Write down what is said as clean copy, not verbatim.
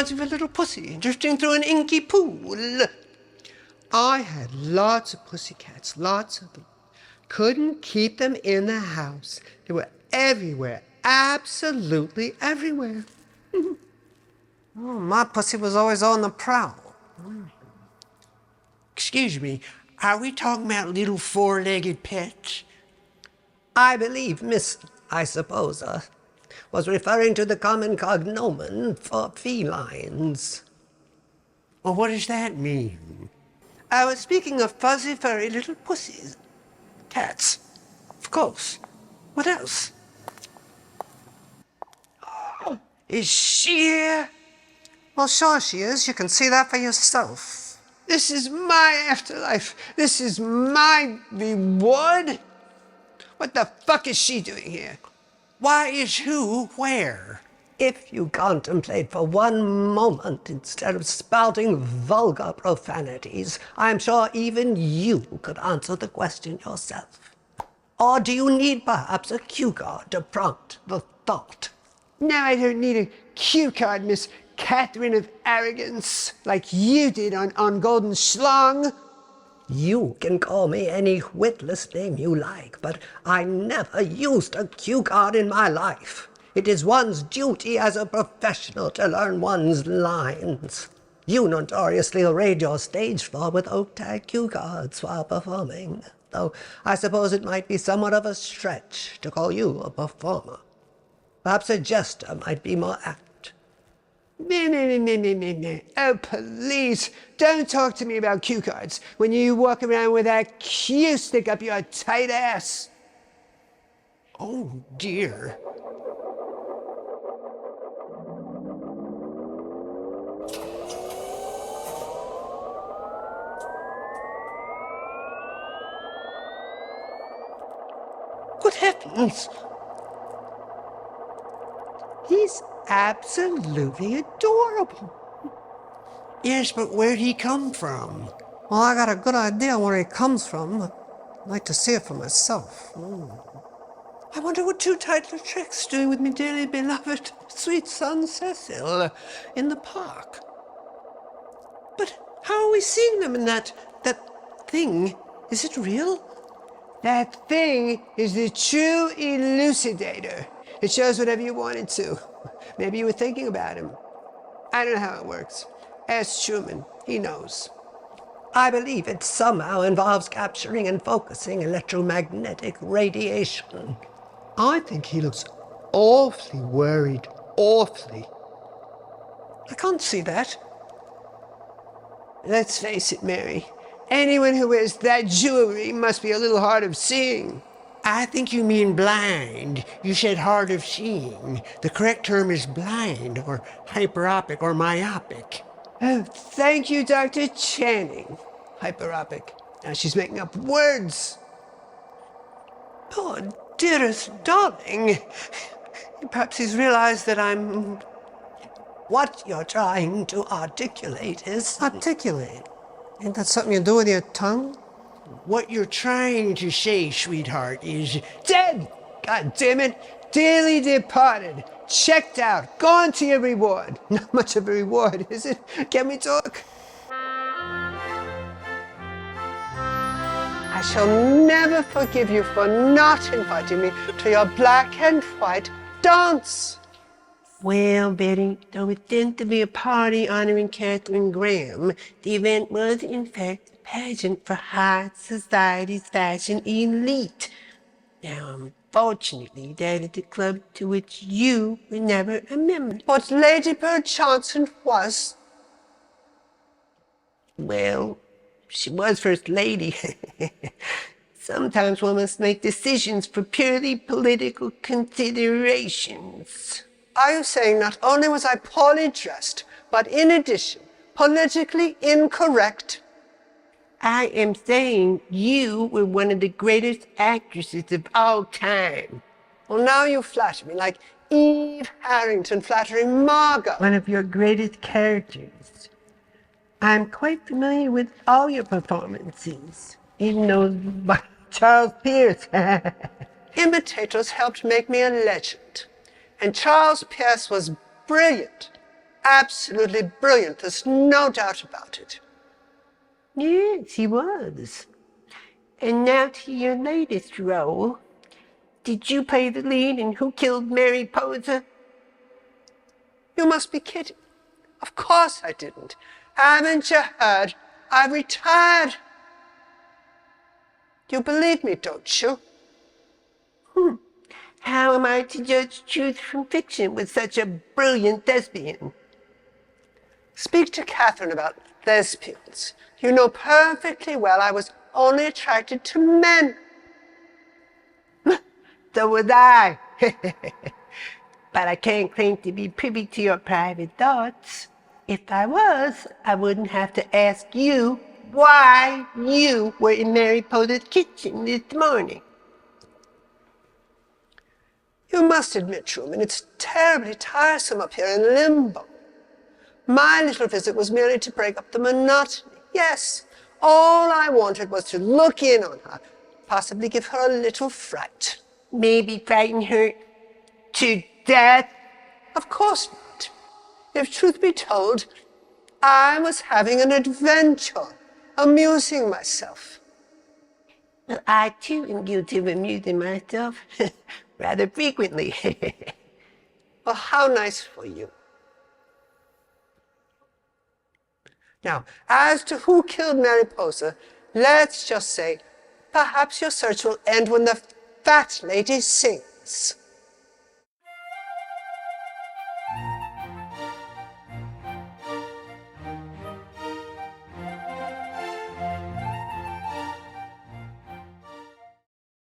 reminds me of a little pussy drifting through an inky pool. I had lots of pussycats, lots of them. Couldn't keep them in the house. They were everywhere, absolutely everywhere. Oh, my pussy was always on the prowl. Excuse me, are we talking about little four-legged pets? I believe Miss, I suppose, was referring to the common cognomen for felines. Well, what does that mean? I was speaking of fuzzy, furry little pussies. Cats, of course. What else? Oh, is she here? Well, sure she is. You can see that for yourself. This is my afterlife. This is my reward. What the fuck is she doing here? Why is who where? If you contemplate for one moment instead of spouting vulgar profanities, I'm sure even you could answer the question yourself. Or do you need perhaps a cue card to prompt the thought? No, I don't need a cue card, Miss Katharine of Arrogance, like you did on Golden Schlong. You can call me any witless name you like, but I never used a cue card in my life. It is one's duty as a professional to learn one's lines. You notoriously raid your stage floor with oak-tag cue cards while performing, though I suppose it might be somewhat of a stretch to call you a performer. Perhaps a jester might be more apt. No. Oh, please, don't talk to me about cue cards when you walk around with that cue stick up your tight ass. Oh, dear. Good heavens! He's absolutely adorable. Yes, but where'd he come from? Well, I got a good idea where he comes from. I'd like to see it for myself. I wonder what Tootight Lautrec's doing with me dearly beloved sweet son Cecil in the park. But how are we seeing them in that thing? Is it real? That thing is the Truelucidator. It shows whatever you want it to. Maybe you were thinking about him. I don't know how it works. Ask Truman. He knows. I believe it somehow involves capturing and focusing electromagnetic radiation. I think he looks awfully worried. Awfully. I can't see that. Let's face it, Mary. Anyone who wears that jewelry must be a little hard of seeing. I think you mean blind. You said hard of seeing. The correct term is blind, or hyperopic, or myopic. Oh, thank you, Dr. Channing. Hyperopic. Now she's making up words. Oh, dearest darling. Perhaps he's realized that I'm... What you're trying to articulate is... Articulate? Ain't that something you do with your tongue? What you're trying to say, sweetheart, is dead! God damn it! Dearly departed! Checked out! Gone to your reward! Not much of a reward, is it? Can we talk? I shall never forgive you for not inviting me to your black and white dance! Well, Betty, though it tended to be a party honoring Katharine Graham, the event was, in fact, a pageant for high society's fashion elite. Now, unfortunately, that is the club to which you were never a member. But Lady Bird Johnson was. Well, she was First Lady. Sometimes one must make decisions for purely political considerations. Are you saying not only was I poorly dressed, but in addition, politically incorrect? I am saying you were one of the greatest actresses of all time. Well, now you flatter me like Eve Harrington flattering Margot. One of your greatest characters. I'm quite familiar with all your performances, even those by Charles Pierce. Imitators helped make me a legend. And Charles Pierce was brilliant. absolutely brilliant. There's no doubt about it. Yes, he was. And now to your latest role. Did you play the lead in Who Killed Mary Pozah? You must be kidding. Of course I didn't. Haven't you heard? I retired. You believe me, don't you? How am I to judge truth from fiction with such a brilliant Thesbian? Speak to Katharine about Thesbians. You know perfectly well I was only attracted to men. So was I. But I can't claim to be privy to your private thoughts. If I was, I wouldn't have to ask you why you were in Mary Pozah's kitchen this morning. You must admit, Truman, it's terribly tiresome up here in limbo. My little visit was merely to break up the monotony. Yes, all I wanted was to look in on her, possibly give her a little fright. Maybe frighten her to death? Of course not. If truth be told, I was having an adventure, amusing myself. Well, I too am guilty of amusing myself rather frequently. Well, how nice for you. Now, as to who killed Mary Pozah, let's just say, perhaps your search will end when the fat lady sings.